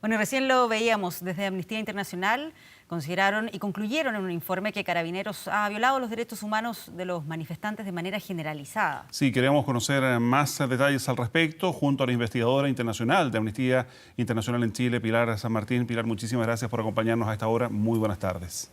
Bueno, y recién lo veíamos desde Amnistía Internacional, consideraron y concluyeron en un informe que Carabineros ha violado los derechos humanos de los manifestantes de manera generalizada. Sí, queremos conocer más detalles al respecto junto a la investigadora internacional de Amnistía Internacional en Chile, Pilar San Martín. Pilar, muchísimas gracias por acompañarnos a esta hora. Muy buenas tardes.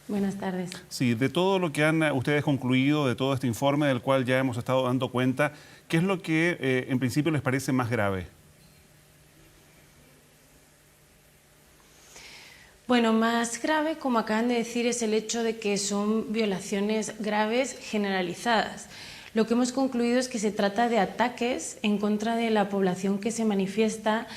Buenas tardes. Sí, de todo lo que han ustedes concluido, de todo este informe del cual ya hemos estado dando cuenta, ¿qué es lo que en principio les parece más grave? Bueno, más grave, como acaban de decir, es el hecho de que son violaciones graves generalizadas. Lo que hemos concluido es que se trata de ataques en contra de la población que se manifiesta,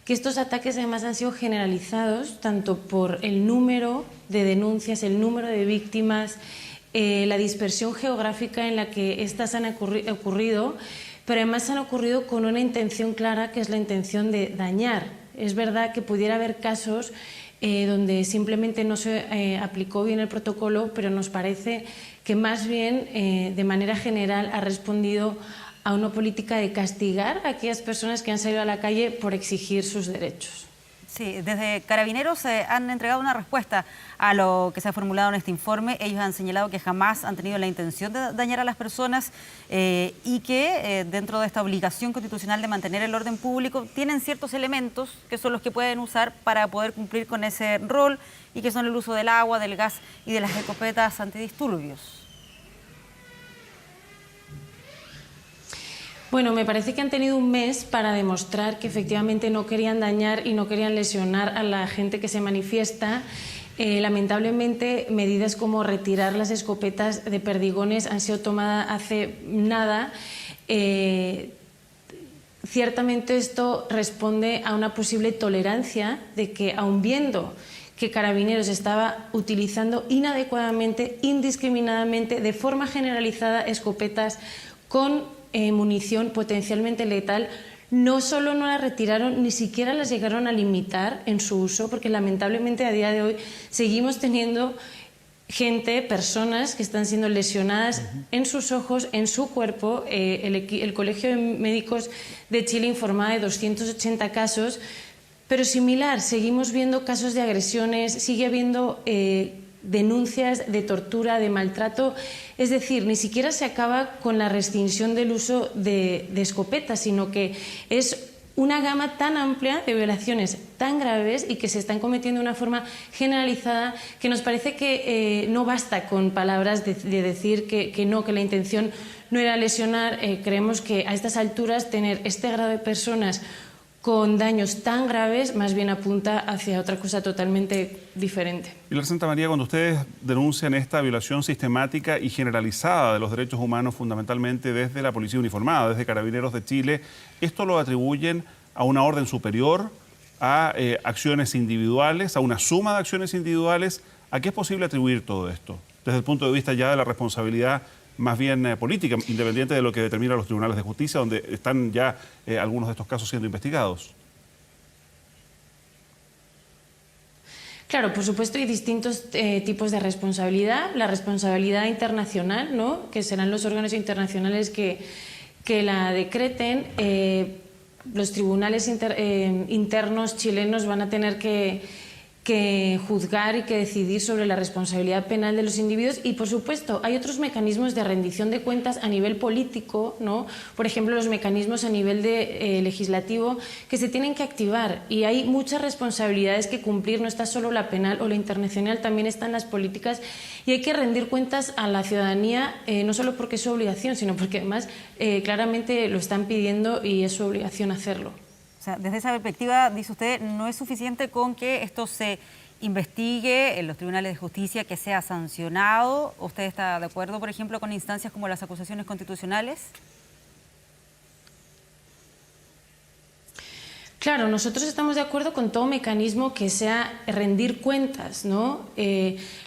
que estos ataques además han sido generalizados tanto por el número de denuncias, el número de víctimas, la dispersión geográfica en la que estas han ocurrido, pero además han ocurrido con una intención clara, que es la intención de dañar. Es verdad que pudiera haber casos donde simplemente no se aplicó bien el protocolo, pero nos parece que más bien de manera general ha respondido a una política de castigar a aquellas personas que han salido a la calle por exigir sus derechos. Sí, desde Carabineros han entregado una respuesta a lo que se ha formulado en este informe. Ellos han señalado que jamás han tenido la intención de dañar a las personas y que dentro de esta obligación constitucional de mantener el orden público tienen ciertos elementos que son los que pueden usar para poder cumplir con ese rol y que son el uso del agua, del gas y de las escopetas antidisturbios. Bueno, me parece que han tenido un mes para demostrar que efectivamente no querían dañar y no querían lesionar a la gente que se manifiesta. Lamentablemente, medidas como retirar las escopetas de perdigones han sido tomadas hace nada. Ciertamente esto responde a una posible tolerancia de que, aun viendo que Carabineros estaba utilizando inadecuadamente, indiscriminadamente, de forma generalizada, escopetas con munición potencialmente letal, no solo no las retiraron, ni siquiera las llegaron a limitar en su uso, porque lamentablemente a día de hoy seguimos teniendo personas que están siendo lesionadas en sus ojos, en su cuerpo. El Colegio de Médicos de Chile informaba de 280 casos, pero similar, seguimos viendo casos de agresiones, sigue habiendo denuncias de tortura, de maltrato. Es decir, ni siquiera se acaba con la restricción del uso de escopetas, sino que es una gama tan amplia de violaciones tan graves y que se están cometiendo de una forma generalizada, que nos parece que no basta con palabras de decir que no, que la intención no era lesionar. Creemos que a estas alturas tener este grado de personas con daños tan graves más bien apunta hacia otra cosa totalmente diferente. Pilar Santamaría, cuando ustedes denuncian esta violación sistemática y generalizada de los derechos humanos, fundamentalmente desde la Policía Uniformada, desde Carabineros de Chile, ¿esto lo atribuyen a una orden superior, a acciones individuales, a una suma de acciones individuales? ¿A qué es posible atribuir todo esto desde el punto de vista ya de la responsabilidad más bien política, independiente de lo que determinan los tribunales de justicia, donde están ya algunos de estos casos siendo investigados? Claro, por supuesto hay distintos tipos de responsabilidad. La responsabilidad internacional, ¿no?, que serán los órganos internacionales que la decreten. Los tribunales internos chilenos van a tener que juzgar y que decidir sobre la responsabilidad penal de los individuos, y por supuesto hay otros mecanismos de rendición de cuentas a nivel político, ¿no? Por ejemplo, los mecanismos a nivel legislativo que se tienen que activar, y hay muchas responsabilidades que cumplir. No está solo la penal o la internacional, también están las políticas, y hay que rendir cuentas a la ciudadanía, no solo porque es su obligación, sino porque además claramente lo están pidiendo y es su obligación hacerlo. O sea, desde esa perspectiva, dice usted, no es suficiente con que esto se investigue en los tribunales de justicia, que sea sancionado. ¿Usted está de acuerdo, por ejemplo, con instancias como las acusaciones constitucionales? Claro, nosotros estamos de acuerdo con todo mecanismo que sea rendir cuentas, ¿no?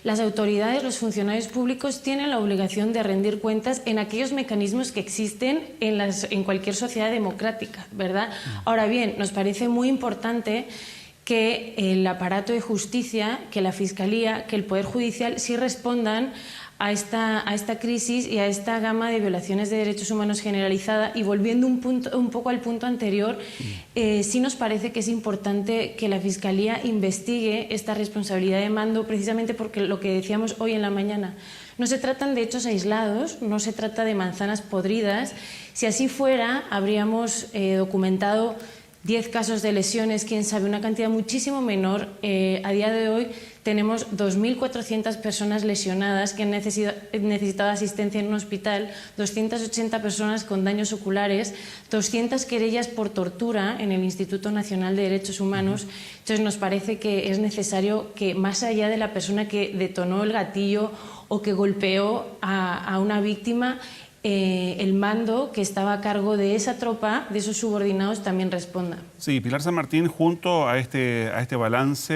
Las autoridades, los funcionarios públicos tienen la obligación de rendir cuentas en aquellos mecanismos que existen en cualquier sociedad democrática, ¿verdad? Ahora bien, nos parece muy importante que el aparato de justicia, que la Fiscalía, que el Poder Judicial sí respondan a esta crisis y a esta gama de violaciones de derechos humanos generalizada. Y volviendo un poco al punto anterior, sí nos parece que es importante que la Fiscalía investigue esta responsabilidad de mando, precisamente porque lo que decíamos hoy en la mañana, no se tratan de hechos aislados, no se trata de manzanas podridas. Si así fuera, habríamos documentado 10 casos de lesiones, quién sabe, una cantidad muchísimo menor. A día de hoy tenemos 2.400 personas lesionadas que han necesitado asistencia en un hospital, 280 personas con daños oculares, 200 querellas por tortura en el Instituto Nacional de Derechos Humanos. Entonces nos parece que es necesario que, más allá de la persona que detonó el gatillo o que golpeó a una víctima, el mando que estaba a cargo de esa tropa, de esos subordinados, también responda. Sí, Pilar San Martín, junto a este balance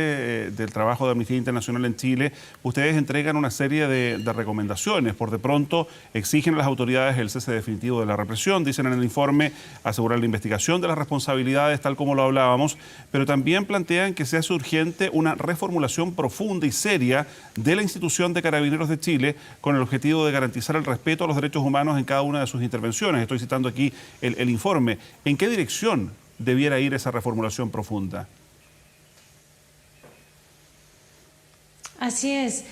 del trabajo de Amnistía Internacional en Chile, ustedes entregan una serie de recomendaciones. Por de pronto exigen a las autoridades el cese definitivo de la represión, dicen en el informe asegurar la investigación de las responsabilidades, tal como lo hablábamos, pero también plantean que se hace urgente una reformulación profunda y seria de la institución de Carabineros de Chile con el objetivo de garantizar el respeto a los derechos humanos en cada una de sus intervenciones. Estoy citando aquí el informe. ¿En qué dirección debiera ir esa reformulación profunda? Así es.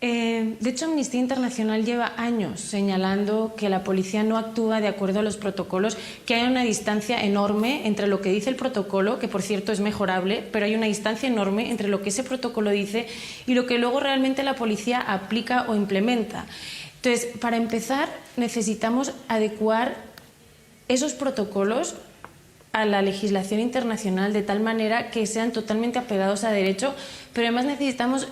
De hecho, Amnistía Internacional lleva años señalando que la policía no actúa de acuerdo a los protocolos, que hay una distancia enorme entre lo que dice el protocolo, que por cierto es mejorable, pero hay una distancia enorme entre lo que ese protocolo dice y lo que luego realmente la policía aplica o implementa. Entonces, para empezar, necesitamos adecuar esos protocolos a la legislación internacional de tal manera que sean totalmente apegados a derecho, pero además necesitamos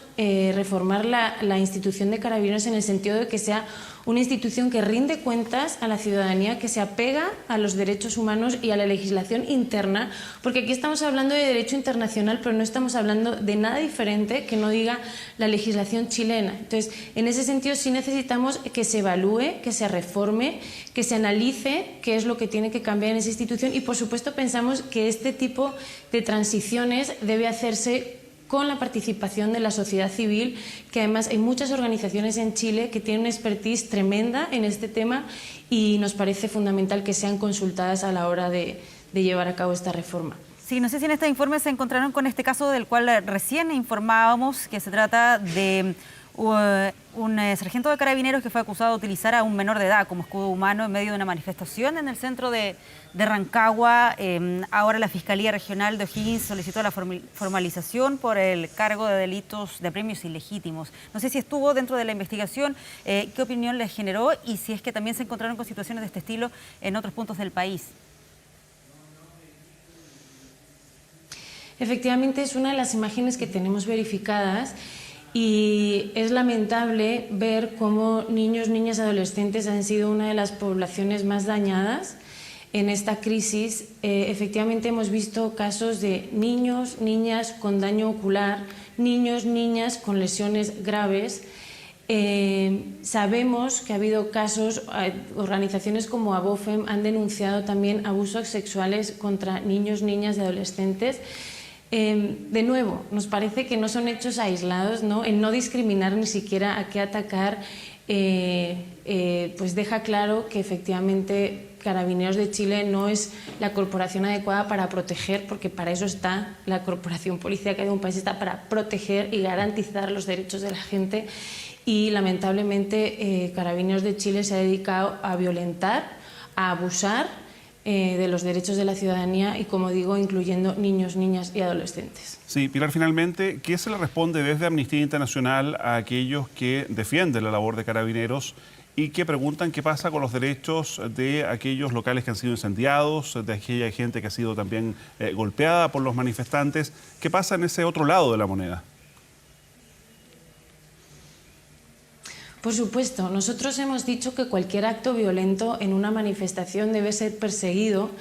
reformar la institución de Carabineros en el sentido de que sea una institución que rinde cuentas a la ciudadanía, que se apega a los derechos humanos y a la legislación interna, porque aquí estamos hablando de derecho internacional, pero no estamos hablando de nada diferente que no diga la legislación chilena. Entonces, en ese sentido sí necesitamos que se evalúe, que se reforme, que se analice qué es lo que tiene que cambiar en esa institución y, por supuesto, pensamos que este tipo de transiciones debe hacerse con la participación de la sociedad civil, que además hay muchas organizaciones en Chile que tienen una expertise tremenda en este tema y nos parece fundamental que sean consultadas a la hora de llevar a cabo esta reforma. Sí, no sé si en este informe se encontraron con este caso del cual recién informábamos, que se trata de un sargento de Carabineros que fue acusado de utilizar a un menor de edad como escudo humano en medio de una manifestación en el centro de Rancagua. Ahora la Fiscalía Regional de O'Higgins solicitó la formalización por el cargo de delitos de premios ilegítimos. No sé si estuvo dentro de la investigación, qué opinión les generó y si es que también se encontraron con situaciones de este estilo en otros puntos del país. Efectivamente, es una de las imágenes que tenemos verificadas. Y es lamentable ver cómo niños, niñas y adolescentes han sido una de las poblaciones más dañadas en esta crisis. Efectivamente hemos visto casos de niños, niñas con daño ocular, niños, niñas con lesiones graves. Sabemos que ha habido casos, organizaciones como Abofem han denunciado también abusos sexuales contra niños, niñas y adolescentes. De nuevo, nos parece que no son hechos aislados, ¿no? El no discriminar ni siquiera a qué atacar, pues deja claro que efectivamente Carabineros de Chile no es la corporación adecuada para proteger, porque para eso está la corporación policíaca de un país, está para proteger y garantizar los derechos de la gente y lamentablemente Carabineros de Chile se ha dedicado a violentar, a abusar de los derechos de la ciudadanía y, como digo, incluyendo niños, niñas y adolescentes. Sí, Pilar, finalmente, ¿qué se le responde desde Amnistía Internacional a aquellos que defienden la labor de Carabineros y que preguntan qué pasa con los derechos de aquellos locales que han sido incendiados, de aquella gente que ha sido también golpeada por los manifestantes? ¿Qué pasa en ese otro lado de la moneda? Por supuesto, nosotros hemos dicho que cualquier acto violento en una manifestación debe ser perseguido.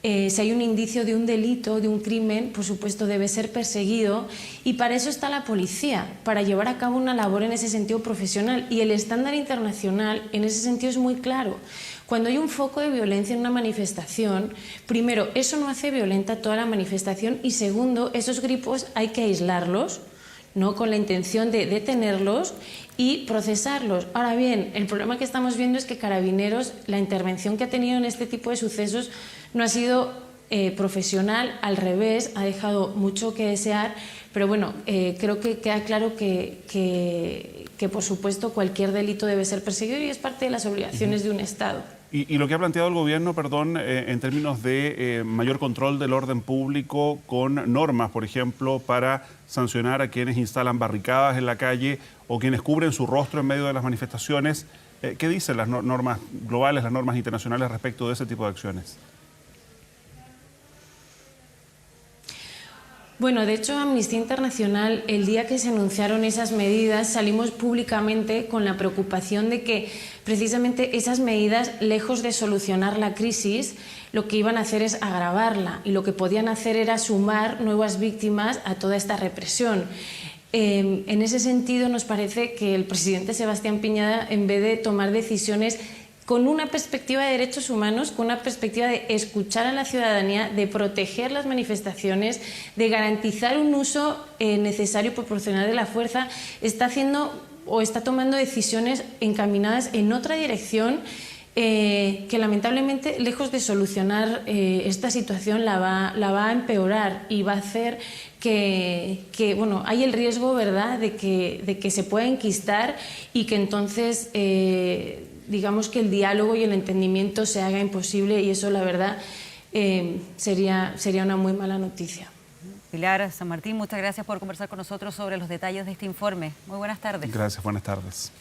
Si hay un indicio de un delito, de un crimen, por supuesto debe ser perseguido y para eso está la policía, para llevar a cabo una labor en ese sentido profesional y el estándar internacional en ese sentido es muy claro. Cuando hay un foco de violencia en una manifestación, primero, eso no hace violenta toda la manifestación y segundo, esos grupos hay que aislarlos. ¿no? Con la intención de detenerlos y procesarlos. Ahora bien, el problema que estamos viendo es que Carabineros, la intervención que ha tenido en este tipo de sucesos no ha sido profesional, al revés, ha dejado mucho que desear, pero bueno, creo que queda claro que por supuesto cualquier delito debe ser perseguido y es parte de las obligaciones de un Estado. Y lo que ha planteado el gobierno, perdón, en términos de mayor control del orden público con normas, por ejemplo, para sancionar a quienes instalan barricadas en la calle o quienes cubren su rostro en medio de las manifestaciones, ¿qué dicen las normas globales, las normas internacionales respecto de ese tipo de acciones? Bueno, de hecho, Amnistía Internacional, el día que se anunciaron esas medidas, salimos públicamente con la preocupación de que precisamente esas medidas, lejos de solucionar la crisis, lo que iban a hacer es agravarla y lo que podían hacer era sumar nuevas víctimas a toda esta represión. En ese sentido, nos parece que el presidente Sebastián Piñera, en vez de tomar decisiones con una perspectiva de derechos humanos, con una perspectiva de escuchar a la ciudadanía, de proteger las manifestaciones, de garantizar un uso necesario y proporcional de la fuerza, está haciendo o está tomando decisiones encaminadas en otra dirección que lamentablemente, lejos de solucionar esta situación, la va a empeorar y va a hacer que bueno, hay el riesgo, ¿verdad?, de que se pueda enquistar y que entonces digamos que el diálogo y el entendimiento se haga imposible y eso, la verdad, sería una muy mala noticia. Pilar San Martín, muchas gracias por conversar con nosotros sobre los detalles de este informe. Muy buenas tardes. Gracias, buenas tardes.